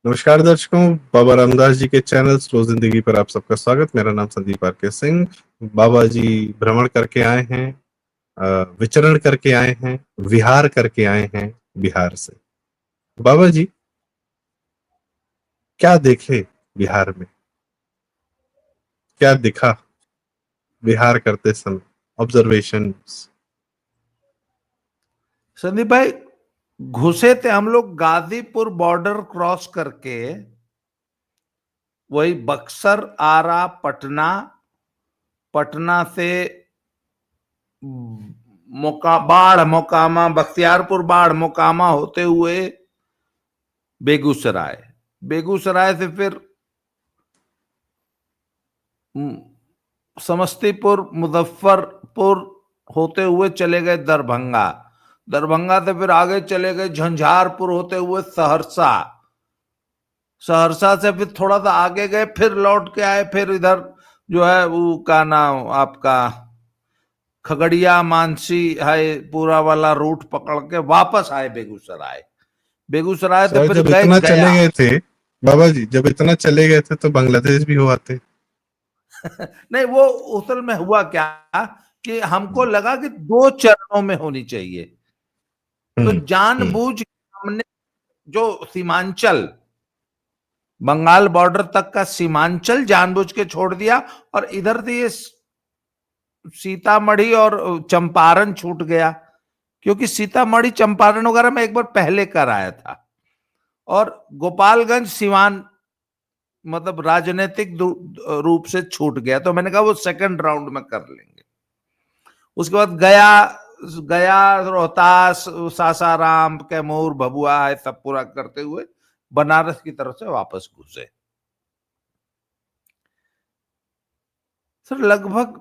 नमस्कार दर्शकों, बाबा रामदास जी के चैनल स्लो जिंदगी पर आप सबका स्वागत। मेरा नाम संदीप आर के सिंह। बाबा जी भ्रमण करके आए हैं, विचरण करके आए हैं, विहार करके आए हैं बिहार से। बाबा जी क्या देखे बिहार में, क्या दिखा विहार करते समय, ऑब्जर्वेशंस? संदीप भाई, घुसे थे हम लोग गाजीपुर बॉर्डर क्रॉस करके, वही बक्सर, आरा, पटना, पटना से बाढ़ मोकामा, बख्तियारपुर बाढ़ मोकामा होते हुए बेगूसराय, बेगूसराय से फिर समस्तीपुर, मुजफ्फरपुर होते हुए चले गए दरभंगा, दरभंगा से फिर आगे चले गए झंझारपुर होते हुए सहरसा, सहरसा से फिर थोड़ा सा आगे गए, फिर लौट के आए, फिर इधर जो है वो का नाम आपका खगड़िया, मानसी है, पूरा वाला रूट पकड़ के वापस आए बेगूसराय, बेगूसराय से सर फिर जब गए इतना गया। चले गए थे, बाबा जी जब इतना चले गए थे तो बांग्लादेश भी हुआ थे। नहीं, वो असल में हुआ क्या कि हमको लगा कि 2 चरणों में होनी चाहिए, तो जानबूझ के हमने जो सीमांचल, बंगाल बॉर्डर तक का सीमांचल जानबूझ के छोड़ दिया, और इधर से ये सीतामढ़ी और चंपारण छूट गया, क्योंकि सीतामढ़ी चंपारण वगैरह में एक बार पहले कर आया था, और गोपालगंज सिवान मतलब राजनीतिक रूप से छूट गया, तो मैंने कहा वो सेकंड राउंड में कर लेंगे। उसके बाद गया, गया, रोहतास, सासाराम, कैमूर, भभुआ है, सब पूरा करते हुए बनारस की तरफ से वापस घुसे। सर लगभग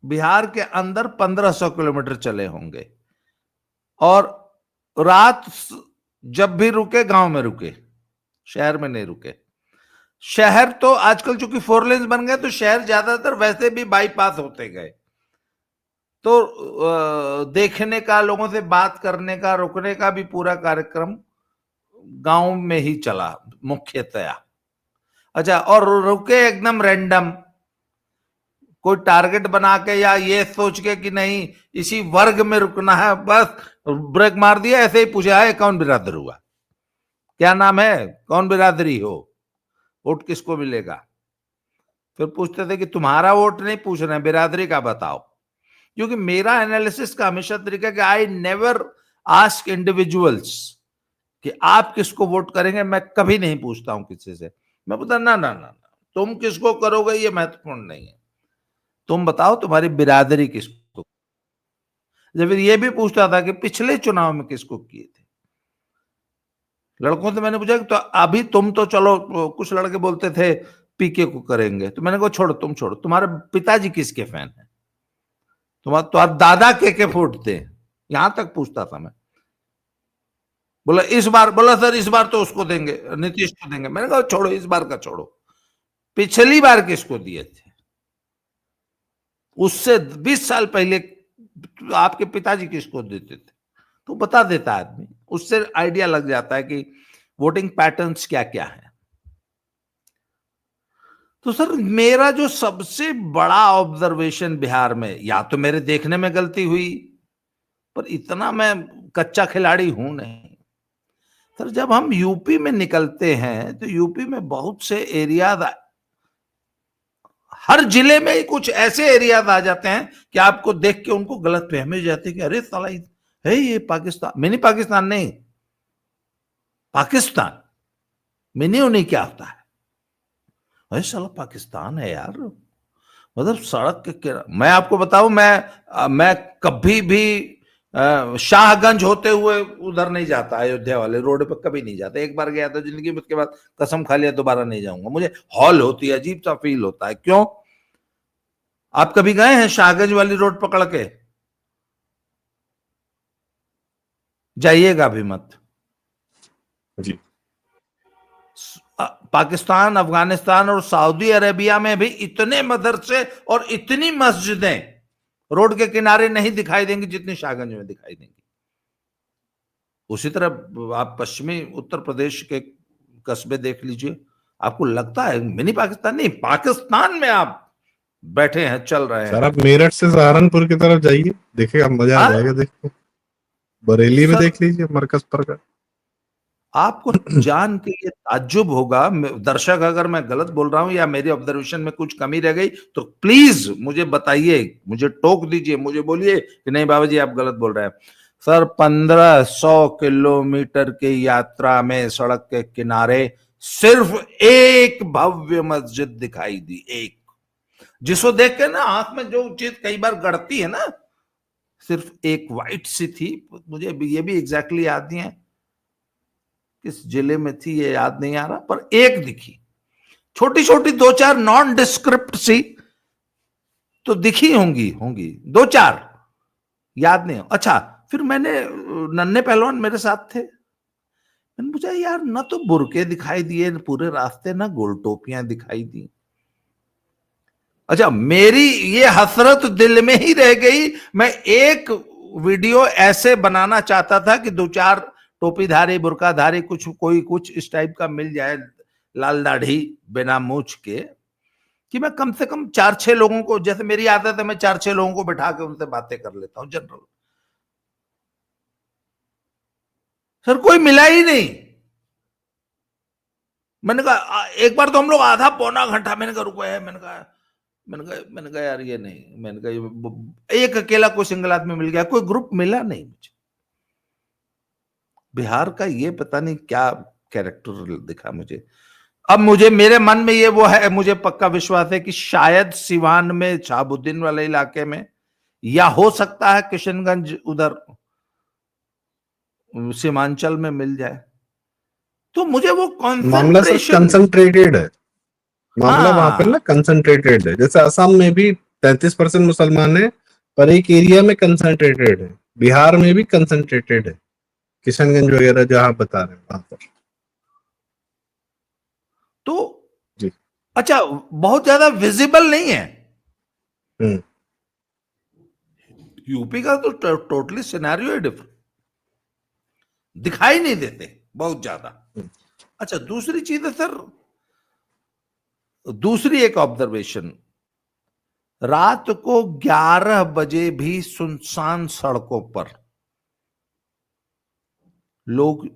बिहार के अंदर 1500 किलोमीटर चले होंगे, और रात जब भी रुके गांव में रुके, शहर में नहीं रुके। शहर तो आजकल चूंकि 4 लेन बन गए, तो शहर ज्यादातर वैसे भी बाईपास होते गए, तो देखने का, लोगों से बात करने का, रुकने का भी पूरा कार्यक्रम गांव में ही चला मुख्यतया। अच्छा, और रुके एकदम रैंडम, कोई टारगेट बना के या ये सोच के कि नहीं इसी वर्ग में रुकना है, बस ब्रेक मार दिया, ऐसे ही पूछा है कौन बिरादर हुआ, क्या नाम है, कौन बिरादरी हो, वोट किसको मिलेगा। फिर पूछते थे कि तुम्हारा वोट नहीं पूछ रहे हैं, बिरादरी का बताओ। क्योंकि मेरा एनालिसिस का हमेशा तरीका कि आई नेवर आस्क इंडिविजुअल्स कि आप किसको वोट करेंगे, मैं कभी नहीं पूछता हूं किसी से। मैं बोलता ना ना ना, तुम किसको करोगे ये महत्वपूर्ण नहीं है, तुम बताओ तुम्हारी बिरादरी किसको। जब फिर ये भी पूछता था कि पिछले चुनाव में किसको किए थे। लड़कों से मैंने पूछा कि तो अभी तुम तो चलो, कुछ लड़के बोलते थे पीके को करेंगे, तो मैंने कहा छोड़ो, तुम छोड़ो, तुम्हारे पिताजी किसके फैन है, तुम्हारा दादा के वोट थे, यहां तक पूछता था मैं। बोला इस बार, बोला सर इस बार तो उसको देंगे, नीतीश को देंगे। मैंने कहा छोड़ो, इस बार का छोड़ो, पिछली बार किसको दिए थे, उससे 20 साल पहले आपके पिताजी किसको देते थे, तो बता देता आदमी, उससे आइडिया लग जाता है कि वोटिंग पैटर्न्स क्या क्या है। तो सर मेरा जो सबसे बड़ा ऑब्जर्वेशन बिहार में, या तो मेरे देखने में गलती हुई, पर इतना मैं कच्चा खिलाड़ी हूं नहीं सर। जब हम यूपी में निकलते हैं तो यूपी में बहुत से एरियाज, हर जिले में ही कुछ ऐसे एरियाज आ जाते हैं कि आपको देख के उनको गलत फहमी हो जाती है कि अरे साला है ये पाकिस्तान, मिनी पाकिस्तान नहीं, पाकिस्तान मिनी उन्हीं क्या होता है, अरे साला पाकिस्तान है यार, मतलब सड़क के। मैं आपको बताऊं, मैं कभी भी शाहगंज होते हुए उधर नहीं जाता, अयोध्या वाले रोड पे कभी नहीं जाता। एक बार गया था जिंदगी में, उसके बाद कसम खा लिया दोबारा नहीं जाऊंगा। मुझे हॉल होती है, अजीब सा फील होता है। क्यों, आप कभी गए हैं शाहगंज वाली रोड पकड़ के? जाइएगा भी मत। जी। पाकिस्तान, अफगानिस्तान और सऊदी अरेबिया में भी इतने मदरसे और इतनी मस्जिदें रोड के किनारे नहीं दिखाई देंगी जितनी शाहगंज में दिखाई देंगी। उसी तरह आप पश्चिमी उत्तर प्रदेश के कस्बे देख लीजिए, आपको लगता है मिनी पाकिस्तान नहीं, पाकिस्तान में आप बैठे हैं, चल रहे सर हैं। आप मेरठ से सहारनपुर की तरफ जाइए, देखिएगा, मजा आ जाएगा देख के। बरेली में सर देख लीजिए मरकज पर का। आपको जान के ये ताज्जुब होगा, दर्शक अगर मैं गलत बोल रहा हूं या मेरी ऑब्जर्वेशन में कुछ कमी रह गई तो प्लीज मुझे बताइए, मुझे टोक दीजिए, मुझे बोलिए कि नहीं बाबा जी आप गलत बोल रहे हैं। सर 1500 किलोमीटर की यात्रा में सड़क के किनारे सिर्फ एक भव्य मस्जिद दिखाई दी, एक, जिसको देख के ना आंख में जो चीज कई बार गड़ती है ना, सिर्फ एक वाइट सी थी, मुझे ये भी एग्जैक्टली याद नहीं है किस जिले में थी, ये याद नहीं आ रहा, पर एक दिखी, छोटी छोटी दो चार नॉन डिस्क्रिप्ट सी तो दिखी होंगी होंगी दो चार, याद नहीं। अच्छा, फिर मैंने, नन्हे पहलवान मेरे साथ थे, मैंने पूछा यार ना तो बुरके दिखाई दिए पूरे रास्ते, ना गोल टोपियां दिखाई दी। अच्छा, मेरी ये हसरत दिल में ही रह गई, मैं एक वीडियो ऐसे बनाना चाहता था कि दो चार टोपीधारी बुरकाधारी कुछ कोई कुछ इस टाइप का मिल जाए, लाल दाढ़ी बिना मूछ के, कि मैं कम से कम 4-6 लोगों को, जैसे मेरी आदत है मैं 4-6 लोगों को बैठा के उनसे बातें कर लेता हूं जनरल। सर कोई मिला ही नहीं। मैंने कहा एक बार तो हम लोग आधा पौना घंटा, मैंने कहा रुको है, मैंने कहा यार ये नहीं, मैंने कहा एक अकेला कोई सिंगल आदमी मिल गया, कोई ग्रुप मिला नहीं मुझे। बिहार का ये पता नहीं क्या कैरेक्टर दिखा मुझे। अब मुझे मेरे मन में ये वो है, मुझे पक्का विश्वास है कि शायद सिवान में शहाबुद्दीन वाले इलाके में, या हो सकता है किशनगंज उधर सीमांचल में मिल जाए, तो मुझे वो मामला सर कॉन्सेंट्रेशन। कंसंट्रेटेड है, मामला वहां पर ना हाँ कंसंट्रेटेड है। जैसे असम में भी 33% मुसलमान है, पर एक एरिया में कंसंट्रेटेड है। बिहार में भी कंसंट्रेटेड है, किशनगंज वगैरह जहां बता रहे हैं वहां पर। तो जी। अच्छा, बहुत ज्यादा विजिबल नहीं है। हम्म। यूपी का तो टोटली सिनेरियो ही डिफरेंट, दिखाई नहीं देते बहुत ज्यादा। अच्छा, दूसरी चीज है सर, दूसरी एक ऑब्जर्वेशन, रात को 11 बजे भी सुनसान सड़कों पर लोग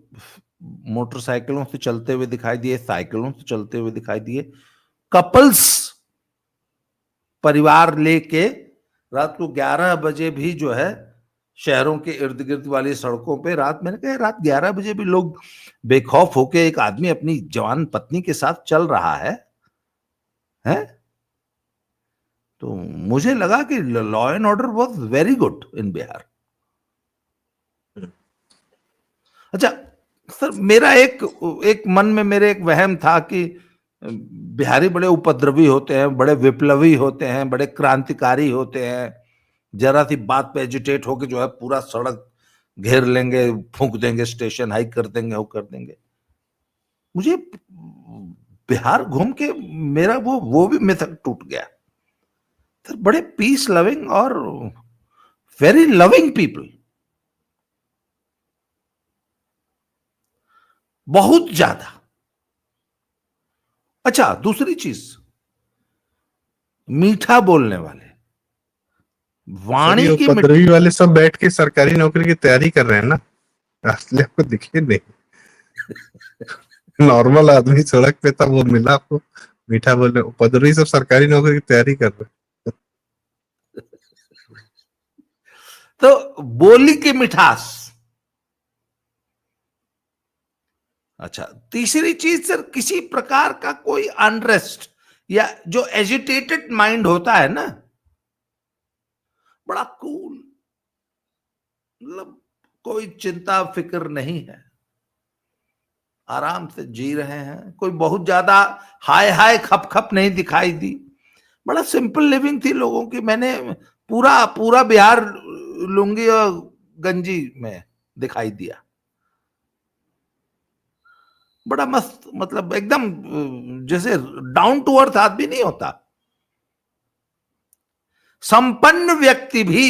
मोटरसाइकिलों से चलते हुए दिखाई दिए, साइकिलों से चलते हुए दिखाई दिए, कपल्स परिवार लेके रात को 11 बजे भी जो है शहरों के इर्द गिर्द वाली सड़कों पे, रात, मैंने कहा रात 11 बजे भी लोग बेखौफ होके, एक आदमी अपनी जवान पत्नी के साथ चल रहा है। तो मुझे लगा कि law and order was very good in Bihar. अच्छा सर, मेरा एक एक मन में मेरे एक वहम था कि बिहारी बड़े उपद्रवी होते हैं, बड़े विप्लवी होते हैं, बड़े क्रांतिकारी होते हैं, जरा सी बात पे एजिटेट होके जो है पूरा सड़क घेर लेंगे, फूंक देंगे, स्टेशन हाइक कर देंगे, वो कर देंगे। मुझे बिहार घूम के मेरा वो भी मिथक टूट गया। सर बड़े पीस लविंग और वेरी लविंग पीपल, बहुत ज्यादा। अच्छा, दूसरी चीज, मीठा बोलने वाले, सर वाणी ये की उपद्रवी वाले सब बैठ के सरकारी नौकरी की तैयारी कर रहे हैं ना, असली आपको दिखे नहीं। नॉर्मल आदमी सड़क पे था, वो मिला आपको मीठा बोले। उपद्रवी सब सरकारी नौकरी की तैयारी कर रहे हैं। तो बोली की मिठास। अच्छा, तीसरी चीज सर, किसी प्रकार का कोई अनरेस्ट या जो एजिटेटेड माइंड होता है ना, बड़ा कूल, मतलब कोई चिंता फिक्र नहीं है, आराम से जी रहे हैं, कोई बहुत ज्यादा हाय हाय खप खप नहीं दिखाई दी, बड़ा सिंपल लिविंग थी लोगों की। मैंने पूरा पूरा बिहार लुंगी और गंजी में दिखाई दिया, बड़ा मस्त, मतलब एकदम जैसे डाउन टू अर्थ आदमी नहीं होता, संपन्न व्यक्ति भी,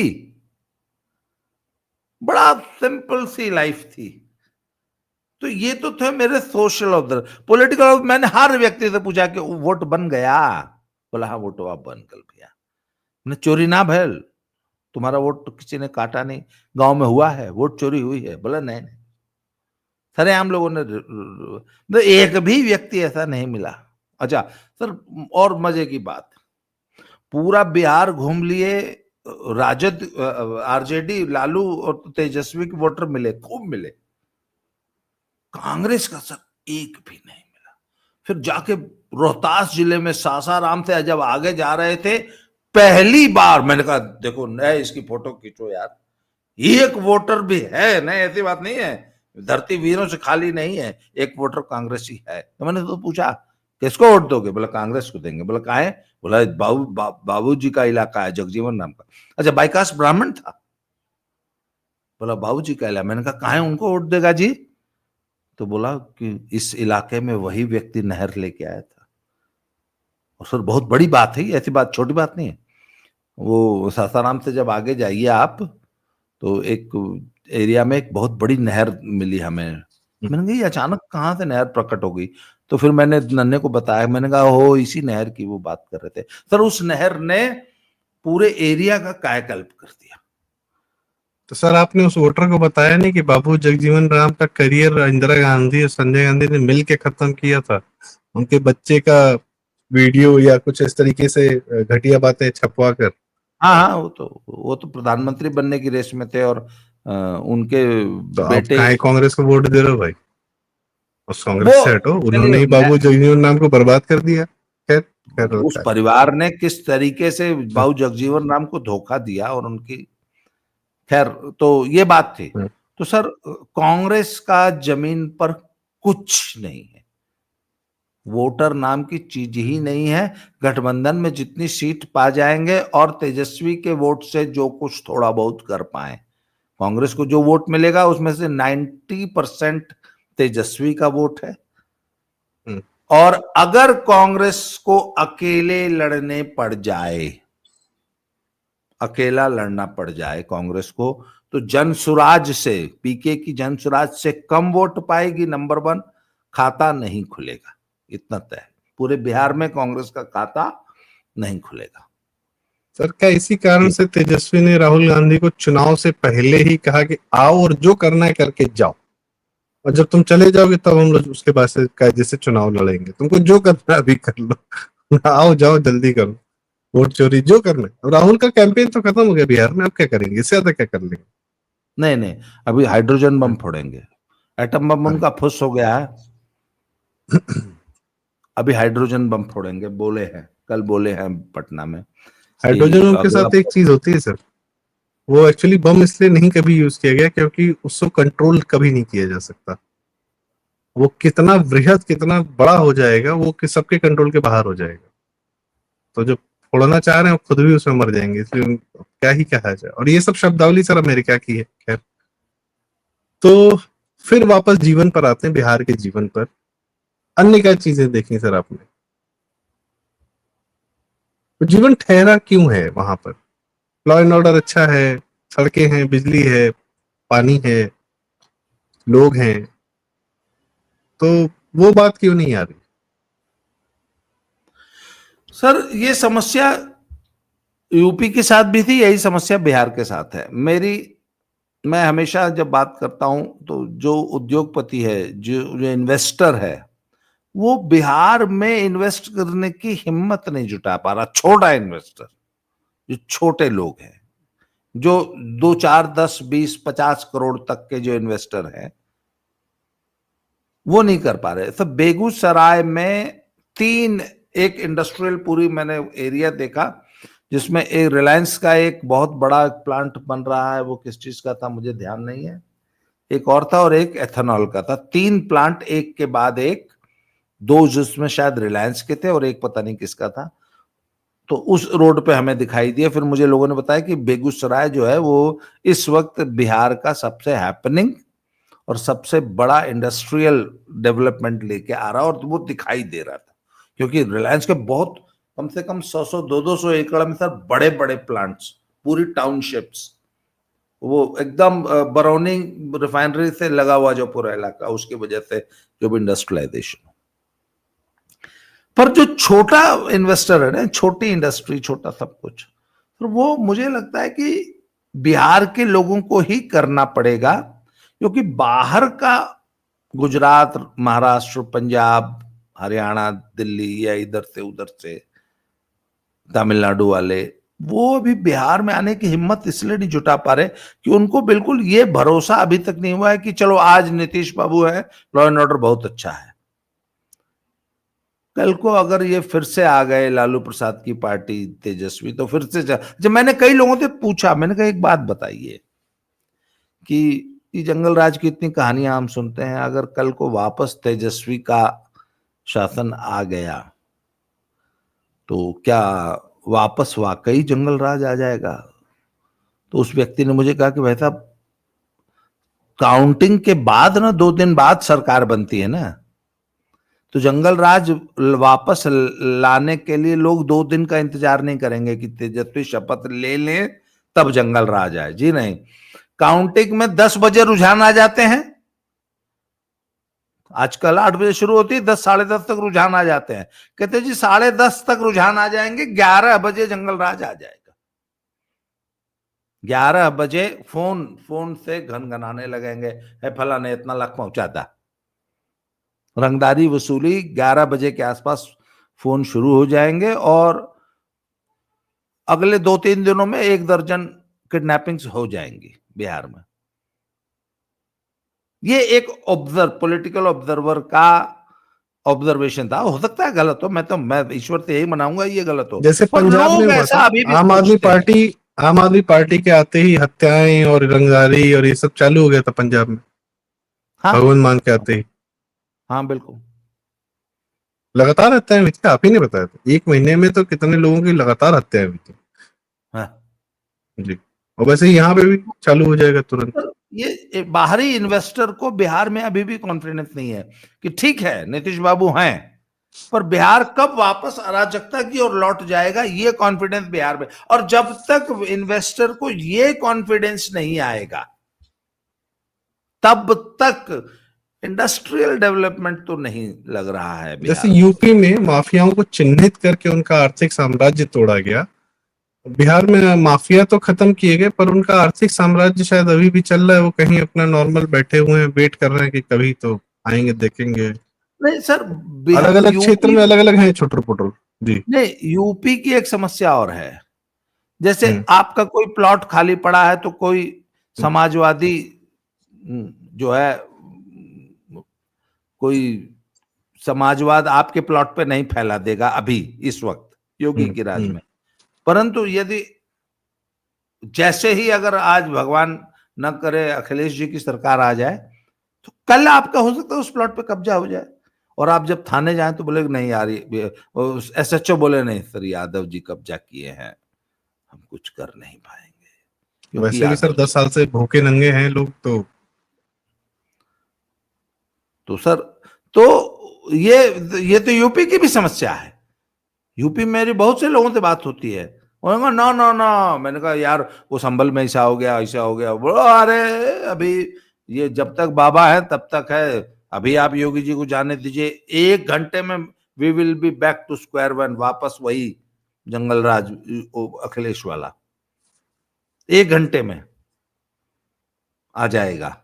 बड़ा सिंपल सी लाइफ थी। तो ये तो थे मेरे सोशल ऑब्जर्व, पॉलिटिकल। मैंने हर व्यक्ति से पूछा कि वोट बन गया, बोला हाँ वोट बन गल भैया। मैंने चोरी ना भैल, तुम्हारा वोट तो किसी ने काटा नहीं, गांव में हुआ है वोट चोरी हुई है? बोला नहीं नहीं, सारे आम लोगों ने तो एक भी व्यक्ति ऐसा नहीं मिला। अच्छा सर, और मजे की बात, पूरा बिहार घूम लिए, राजद, आरजेडी, लालू और तेजस्वी के वोटर मिले, खूब मिले, कांग्रेस का सर एक भी नहीं मिला। फिर जाके रोहतास जिले में सासाराम से जब आगे जा रहे थे, पहली बार मैंने कहा देखो नए इसकी फोटो खींचो यार, एक वोटर भी है, नहीं ऐसी बात नहीं है, धरती वीरों से खाली नहीं है, एक वोटर कांग्रेसी है। तो मैंने तो पूछा किसको वोट दोगे? बोला कांग्रेस को देंगे। बोला काहे? बोला बाबूजी का इलाका है, जगजीवन नाम का। अच्छा, बाईकास्ट ब्राह्मण था? बोला बाबूजी का इलाका। मैंने कहा काहे उनको वोट देगा जी? तो बोला कि इस इलाके में वही व्यक्ति नहर लेके आया था। और सर बहुत बड़ी बात है, ऐसी बात छोटी बात नहीं है। वो सासाराम से जब आगे जाइए आप, तो एक एरिया में एक बहुत बड़ी नहर मिली हमें। मैंने कहा ये अचानक कहाँ से नहर प्रकट हो गई? तो फिर मैंने नन्हे को बताया, मैंने कहा हो इसी नहर की वो बात कर रहे थे। सर उस नहर ने पूरे एरिया का कायाकल्प कर दिया। तो सर आपने उस वोटर को बताया नहीं कि बाबू जगजीवन राम का करियर इंदिरा गांधी और संजय गांधी ने मिल के खत्म किया था? उनके बच्चे का वीडियो या कुछ इस तरीके से घटिया बातें छपवा कर। हाँ हाँ, वो तो प्रधानमंत्री बनने की रेस में थे, और उनके तो आप बेटे, काहे कांग्रेस को वोट दे रहे हो भाई? उस वो कांग्रेस से हटो, उन्होंने चलिए ही मैं, बाबू जगजीवन राम को बर्बाद कर दिया। खैर खैर उस होता है। परिवार ने किस तरीके से बाबू जगजीवन राम को धोखा दिया, और उनकी, खैर, तो ये बात थी। हम्म, तो सर कांग्रेस का जमीन पर कुछ नहीं है, वोटर नाम की चीज ही नहीं है। गठबंधन में जितनी सीट पा जाएंगे और तेजस्वी के वोट से जो कुछ थोड़ा बहुत कर पाए, कांग्रेस को जो वोट मिलेगा उसमें से 90% तेजस्वी का वोट है। हम्म। और अगर कांग्रेस को अकेले लड़ने पड़ जाए, अकेला लड़ना पड़ जाए कांग्रेस को, तो जनसुराज से, पीके की जनसुराज से कम वोट पाएगी। नंबर 1, खाता नहीं खुलेगा, इतना तय है। पूरे बिहार में कांग्रेस का खाता नहीं खुलेगा। सर क्या इसी कारण से तेजस्वी ने राहुल गांधी को चुनाव से पहले ही कहा कि आओ और जो करना है करके जाओ, और जब तुम चले जाओगे तब हम लोग उसके बाद से कायदे से चुनाव लड़ेंगे, तुमको जो करना है अभी कर लो। आओ जाओ जल्दी करो, वोट चोरी जो करना है। अब राहुल का कैंपेन तो खत्म हो गया बिहार में, अब क्या करेंगे? इससे ज्यादा क्या कर लेंगे? नहीं नहीं, अभी हाइड्रोजन बम फोड़ेंगे, एटम बम हाँ। उनका फुस हो गया है, अभी हाइड्रोजन बम फोड़ेंगे, बोले हैं, कल बोले हैं पटना में कि हाइड्रोजन के अगला। साथ एक चीज होती है सर, वो एक्चुअली बम इसलिए नहीं कभी यूज किया गया क्योंकि उसको कंट्रोल कभी नहीं किया जा सकता। वो कितना वृहद, कितना बड़ा हो जाएगा, वो सबके कंट्रोल के बाहर हो जाएगा। तो जो फोड़ना चाह रहे हैं वो खुद भी उसमें मर जाएंगे, इसलिए क्या ही कहा जाए। और ये सब शब्दावली सर अमेरिका की है। खैर, तो फिर वापस जीवन पर आते हैं, बिहार के जीवन पर। अन्य क्या चीजें देखी सर आपने? तो जीवन ठहरा क्यों है वहां पर? लॉ एंड ऑर्डर अच्छा है, सड़कें हैं, बिजली है, पानी है, लोग हैं, तो वो बात क्यों नहीं आ रही? सर ये समस्या यूपी के साथ भी थी, यही समस्या बिहार के साथ है। मैं हमेशा जब बात करता हूं, तो जो उद्योगपति है, जो जो इन्वेस्टर है, वो बिहार में इन्वेस्ट करने की हिम्मत नहीं जुटा पा रहा। छोटा इन्वेस्टर, जो छोटे लोग हैं, जो 2, 4, 10, 20, 50 करोड़ तक के जो इन्वेस्टर हैं, वो नहीं कर पा रहे। सब बेगूसराय में एक इंडस्ट्रियल पूरी मैंने एरिया देखा, जिसमें एक रिलायंस का एक बहुत बड़ा प्लांट बन रहा है, वो किस चीज का था मुझे ध्यान नहीं है, एक और था, और एक एथेनॉल का था। 3 प्लांट एक के बाद एक, 2 जिसमें शायद रिलायंस के थे और एक पता नहीं किसका था। तो उस रोड पे हमें दिखाई दिया। फिर मुझे लोगों ने बताया कि बेगूसराय जो है वो इस वक्त बिहार का सबसे हैपनिंग और सबसे बड़ा इंडस्ट्रियल डेवलपमेंट लेके आ रहा, और वो दिखाई दे रहा था, क्योंकि रिलायंस के बहुत, कम से कम 100-100, 200-200 एकड़ में सर बड़े बड़े प्लांट्स, पूरी टाउनशिप्स। वो एकदम बरौनी रिफाइनरी से लगा हुआ जो पूरा इलाका, उसकी वजह से जो भी इंडस्ट्रियलाइजेशन। पर जो छोटा इन्वेस्टर है ना, छोटी इंडस्ट्री, छोटा सब कुछ, तो वो मुझे लगता है कि बिहार के लोगों को ही करना पड़ेगा, क्योंकि बाहर का गुजरात, महाराष्ट्र, पंजाब, हरियाणा, दिल्ली या इधर से उधर से तमिलनाडु वाले, वो अभी बिहार में आने की हिम्मत इसलिए नहीं जुटा पा रहे कि उनको बिल्कुल ये भरोसा अभी तक नहीं हुआ है कि चलो आज नीतीश बाबू है, लॉ एंड ऑर्डर बहुत अच्छा है। कल को अगर ये फिर से आ गए लालू प्रसाद की पार्टी तेजस्वी, तो फिर से जब मैंने कई लोगों से पूछा, मैंने कहा एक बात बताइए कि ये जंगल राज की इतनी कहानियां हम सुनते हैं, अगर कल को वापस तेजस्वी का शासन आ गया तो क्या वापस वाकई जंगल राज आ जाएगा? तो उस व्यक्ति ने मुझे कहा कि भाई साहब, काउंटिंग के बाद ना 2 दिन बाद सरकार बनती है ना, तो जंगल राज वापस लाने के लिए लोग 2 दिन का इंतजार नहीं करेंगे कि तेजस्वी शपथ ले लें तब जंगल राज आए। जी नहीं, काउंटिंग में 10 बजे रुझान आ जाते हैं। आजकल 8 बजे शुरू होती है, 10 साढ़े 10 तक रुझान आ जाते हैं। कहते जी 10:30 तक रुझान आ जाएंगे, 11 बजे जंगल राज आ जाएगा। 11 बजे फोन से घनघनाने लगेंगे, है फला ने इतना लाख पहुंचा था। रंगदारी वसूली 11 बजे के आसपास फोन शुरू हो जाएंगे और अगले 2-3 दिनों में 1 दर्जन किडनैपिंग्स हो जाएंगी बिहार में। ये एक पॉलिटिकल ऑब्जर्वर का ऑब्जर्वेशन था, हो सकता है गलत हो, मैं ईश्वर से यही मनाऊंगा ये गलत हो। जैसे पर पंजाब में लोग हुआ ऐसा था, अभी भी आम आदमी सोचते हैं। पार्टी आम आदमी पार्टी के आते ही हत्याएं और रंगदारी और ये सब चालू हो गया था पंजाब में, हाँ भगवंत मान के आते ही। हाँ बिल्कुल। लगातार हत्याएं हुई थी, आप ही ने बताया था, 1 महीने में तो कितने लोगों की लगातार हत्याएं हुई थी। हाँ। जी, और वैसे ही यहाँ पे भी चालू हो जाएगा तुरंत। ये बाहरी इन्वेस्टर को बिहार में अभी भी कॉन्फिडेंस नहीं है कि ठीक है नीतीश बाबू हैं, पर बिहार कब वापस अराजकता की ओर लौट जाएगा, ये कॉन्फिडेंस बिहार में। और जब तक इन्वेस्टर को ये कॉन्फिडेंस नहीं आएगा, तब तक इंडस्ट्रियल डेवलपमेंट तो नहीं लग रहा है जैसे बिहार में। यूपी में माफियाओं को चिन्हित करके उनका आर्थिक साम्राज्य तोड़ा गया, बिहार में माफिया तो खत्म किए गए, पर उनका आर्थिक साम्राज्य शायद अभी भी चल रहा है। वो कहीं अपना नॉर्मल बैठे हुए हैं, वेट कर रहे हैं कि कभी तो आएंगे, देखेंगे। नहीं सर, अलग अलग क्षेत्र यूपी में अलग अलग हैं छोटर पोटर। जी। नहीं, यूपी की एक समस्या और है। जैसे हम्म आपका कोई प्लॉट खाली पड़ा है तो कोई समाजवादी जो है, कोई समाजवाद आपके प्लॉट पे नहीं फैला देगा अभी इस वक्त योगी की राज में। परंतु यदि जैसे ही अगर आज भगवान न करे अखिलेश जी की सरकार आ जाए, तो कल आपका हो सकता है उस प्लॉट पे कब्जा हो जाए, और आप जब थाने जाएं तो बोले नहीं यार, एसएचओ बोले नहीं सर, यादव जी कब्जा किए हैं, हम कुछ कर नहीं पाएंगे क्योंकि वैसे भी सर यादव 10 साल से भूखे नंगे हैं लोग तो सर, तो ये तो यूपी की भी समस्या है। यूपी में मेरी बहुत से लोगों से बात होती है, उन्होंने कहा ना ना ना, मैंने कहा यार वो संभल में ऐसा हो गया, ऐसा हो गया। बोलो अरे अभी ये जब तक बाबा है तब तक है, अभी आप योगी जी को जाने दीजिए, 1 घंटे में we will be back to square one, वापस वही जंगल राज अखिलेश वाला 1 घंटे में आ जाएगा।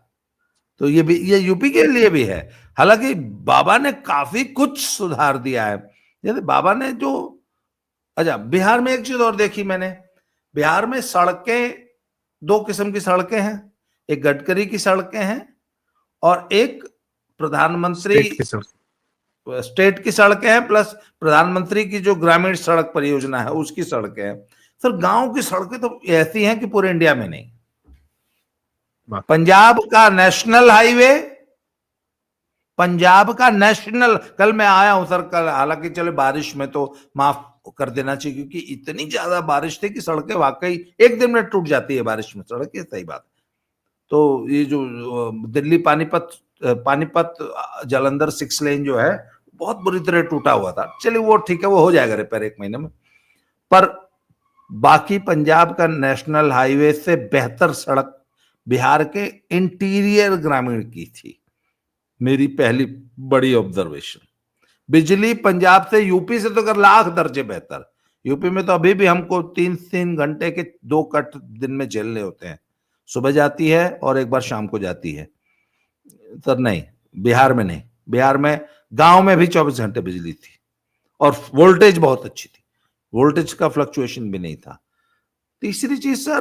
तो ये भी, ये यूपी के लिए भी है। हालांकि बाबा ने काफी कुछ सुधार दिया है। जैसे बाबा ने जो, अच्छा बिहार में एक चीज और देखी मैंने, बिहार में सड़कें 2 किस्म की सड़कें हैं, एक गडकरी की सड़कें हैं और एक प्रधानमंत्री स्टेट की सड़कें हैं, प्लस प्रधानमंत्री की जो ग्रामीण सड़क परियोजना है उसकी सड़कें हैं। सर गांव की सड़कें तो ऐसी हैं कि पूरे इंडिया में नहीं। पंजाब का नेशनल हाईवे, पंजाब का नेशनल, कल मैं आया हूं सर, कल हालांकि चलो बारिश में तो माफ कर देना चाहिए क्योंकि इतनी ज्यादा बारिश थी कि सड़कें वाकई 1 दिन में टूट जाती है बारिश में सड़कें, सही बात। तो ये जो दिल्ली पानीपत जालंधर 6 लेन जो है बहुत बुरी तरह टूटा हुआ था। चलिए वो ठीक है, वो हो जाएगा रिपेयर 1 महीने में। पर बाकी पंजाब का नेशनल हाईवे से बेहतर सड़क बिहार के इंटीरियर ग्रामीण की थी। मेरी पहली बड़ी ऑब्जर्वेशन। बिजली पंजाब से, यूपी से तो कर लाख दर्जे बेहतर। यूपी में तो अभी भी हमको 3-3 घंटे के 2 कट दिन में झेलने होते हैं। सुबह जाती है और एक बार शाम को जाती है। सर नहीं, बिहार में नहीं। बिहार में गांव में भी 24 घंटे बिजली थी और वोल्टेज बहुत अच्छी थी, वोल्टेज का फ्लक्चुएशन भी नहीं था। तीसरी चीज सर,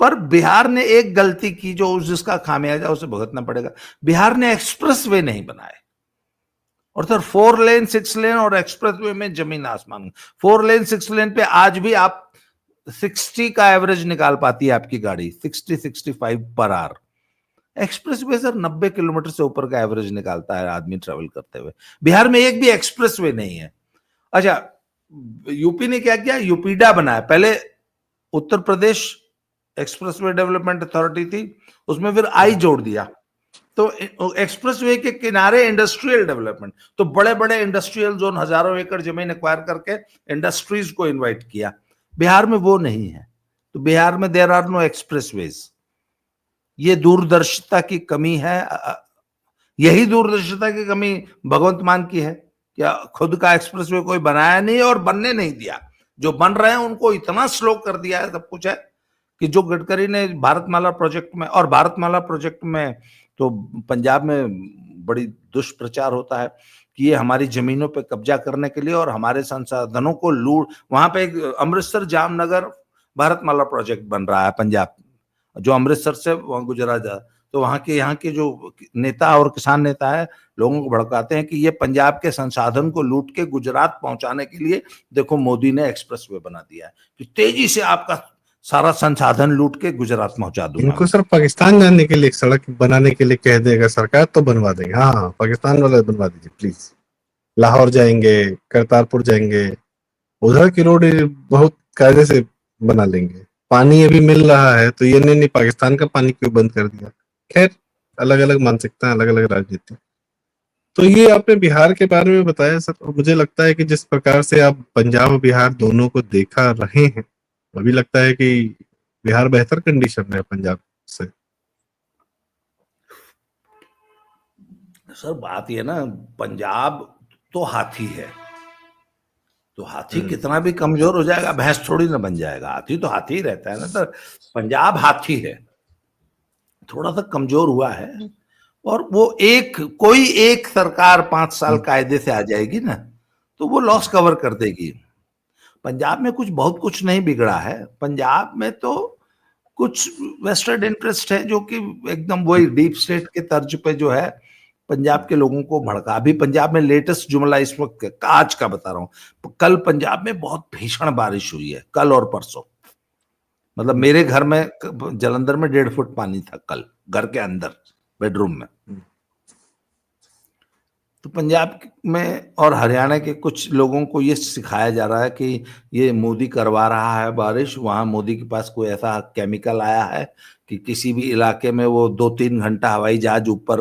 पर बिहार ने एक गलती की जो जिसका खामियाजा उसे भुगतना पड़ेगा। बिहार ने एक्सप्रेस वे नहीं बनाए। और सर 4 लेन 6 लेन और एक्सप्रेस वे में जमीन आसमान। 4 लेन 6 लेन पे आज भी आप 60 का एवरेज निकाल पाती है आपकी गाड़ी, 60-65 per hour. Express way sir 90 kilometre से ऊपर का एवरेज निकालता है आदमी ट्रेवल करते हुए। बिहार में एक भी एक्सप्रेस वे नहीं है। अच्छा, यूपी ने क्या किया, यूपीडा बनाया। पहले Uttar Pradesh expressway development authority थी, उसमें फिर आई जोड़ दिया। तो एक्सप्रेसवे के किनारे इंडस्ट्रियल डेवलपमेंट, तो बड़े बड़े इंडस्ट्रियल जोन, हजारों एकड़ जमीन एक्वायर करके इंडस्ट्रीज को इनवाइट किया। बिहार में वो नहीं है। तो बिहार में देयर आर नो एक्सप्रेसवेज। ये दूरदर्शिता की कमी है। यही दूरदर्शिता की कमी भगवंत मान की है। क्या खुद का एक्सप्रेसवे कोई बनाया नहीं और बनने नहीं दिया। जो बन रहे हैं उनको इतना स्लो कर दिया है, सब कुछ है कि जो गडकरी ने भारतमाला प्रोजेक्ट में, और भारतमाला प्रोजेक्ट में तो पंजाब में बड़ी दुष्प्रचार होता है कि ये हमारी जमीनों पे कब्जा करने के लिए और हमारे संसाधनों को लूट। वहां पे एक अमृतसर जामनगर भारतमाला प्रोजेक्ट बन रहा है पंजाब, जो अमृतसर से वहां गुजरा जा। तो वहां के, यहाँ के जो नेता और किसान नेता है, लोगों को भड़काते हैं कि ये पंजाब के संसाधन को लूट के गुजरात पहुंचाने के लिए देखो मोदी ने एक्सप्रेसवे बना दिया है कि तेजी से आपका सारा संसाधन लूट के गुजरात पहुंचा दूंगा। इनको सिर्फ पाकिस्तान जाने के लिए एक सड़क बनाने के लिए कह देगा सरकार तो बनवा देंगे। हाँ हाँ, पाकिस्तान वाले बनवा दीजिए प्लीज। लाहौर जाएंगे, करतारपुर जाएंगे, उधर की रोड बहुत कायदे से बना लेंगे। पानी अभी मिल रहा है तो ये नहीं पाकिस्तान का पानी क्यों बंद कर दिया। खैर, अलग अलग मानसिकता, अलग अलग राजनीति। तो ये आपने बिहार के बारे में बताया सर, और मुझे लगता है कि जिस प्रकार से आप पंजाब और बिहार दोनों को देखा रहे हैं, अभी लगता है कि बिहार बेहतर कंडीशन में है पंजाब से। सर बात ये ना, पंजाब तो हाथी है, तो हाथी कितना भी कमजोर हो जाएगा, भैंस थोड़ी ना बन जाएगा। हाथी तो हाथी ही रहता है ना। तो पंजाब हाथी है, थोड़ा सा कमजोर हुआ है। और वो कोई एक सरकार 5 साल कायदे से आ जाएगी ना, तो वो लॉस कवर कर देगी। पंजाब में बहुत कुछ नहीं बिगड़ा है। पंजाब में तो कुछ वेस्टेड इंटरेस्ट है जो कि एकदम वही डीप स्टेट के तर्ज पे जो है पंजाब के लोगों को भड़का। अभी पंजाब में लेटेस्ट जुमला इस वक्त आज का बता रहा हूँ, कल पंजाब में बहुत भीषण बारिश हुई है, कल और परसों। मतलब मेरे घर में जलंधर में 1.5 फुट पानी था कल, घर के अंदर बेडरूम में। तो पंजाब में और हरियाणा के कुछ लोगों को ये सिखाया जा रहा है कि ये मोदी करवा रहा है बारिश। वहां मोदी के पास कोई ऐसा केमिकल आया है कि किसी भी इलाके में वो 2-3 घंटा हवाई जहाज ऊपर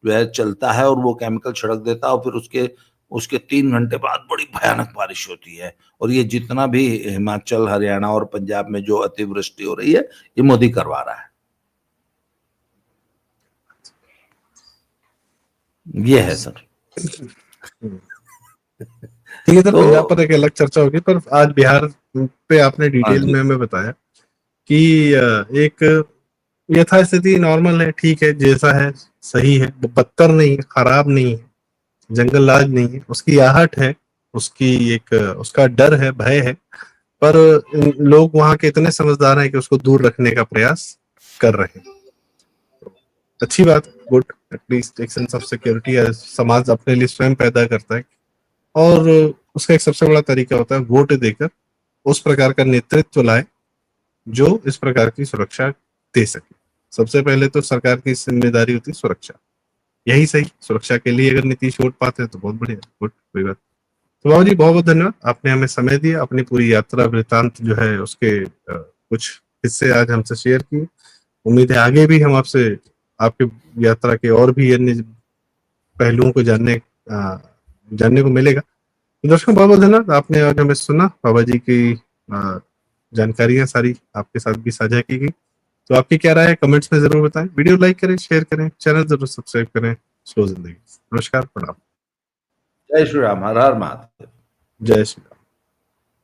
जो है चलता है और वो केमिकल छिड़क देता है, और फिर उसके 3 घंटे बाद बड़ी भयानक बारिश होती है। और ये जितना भी हिमाचल, हरियाणा और पंजाब में जो अतिवृष्टि हो रही है, ये मोदी करवा रहा है। ये है सर। ठीक है सर, पंजाब पर एक अलग चर्चा होगी, पर आज बिहार पे आपने डिटेल में हमें बताया कि एक यथास्थिति नॉर्मल है, ठीक है, जैसा है सही है, बदतर नहीं है, खराब नहीं है, जंगल राज नहीं है, उसकी आहट है, उसका डर है, भय है, पर लोग वहां के इतने समझदार हैं कि उसको दूर रखने का प्रयास कर रहे हैं। अच्छी बात, गुड। एटलीस्ट एक सेंस ऑफ सिक्योरिटी समाज अपने लिए स्वयं पैदा करता है, और उसका एक सबसे बड़ा तरीका होता है वोट देकर उस प्रकार का नेतृत्व लाए जो इस प्रकार की सुरक्षा दे सके। सबसे पहले तो सरकार की जिम्मेदारी होती है सुरक्षा, यही सही। सुरक्षा के लिए अगर नीतीश वोट पाते हैं तो बहुत बढ़िया, गुड, कोई बात। तो बाबू जी बहुत बहुत धन्यवाद, आपने हमें समय दिया, अपनी पूरी यात्रा वृतांत जो है उसके कुछ हिस्से आज हमसे शेयर किए। उम्मीद है आगे भी हम आपसे आपकी यात्रा के और भी अन्य पहलुओं को जानने को मिलेगा। तो दर्शकों बहुत बहुत धन्यवाद, आपने आज हमें सुना, बाबा जी की जानकारियां सारी आपके साथ भी साझा की गई। तो आपकी क्या राय है कमेंट्स में जरूर बताएं। वीडियो लाइक करें, शेयर करें, चैनल जरूर सब्सक्राइब करें। स्लो जिंदगी। नमस्कार, प्रणाम। जय श्री राम, हर हर महादेव। जय श्री राम।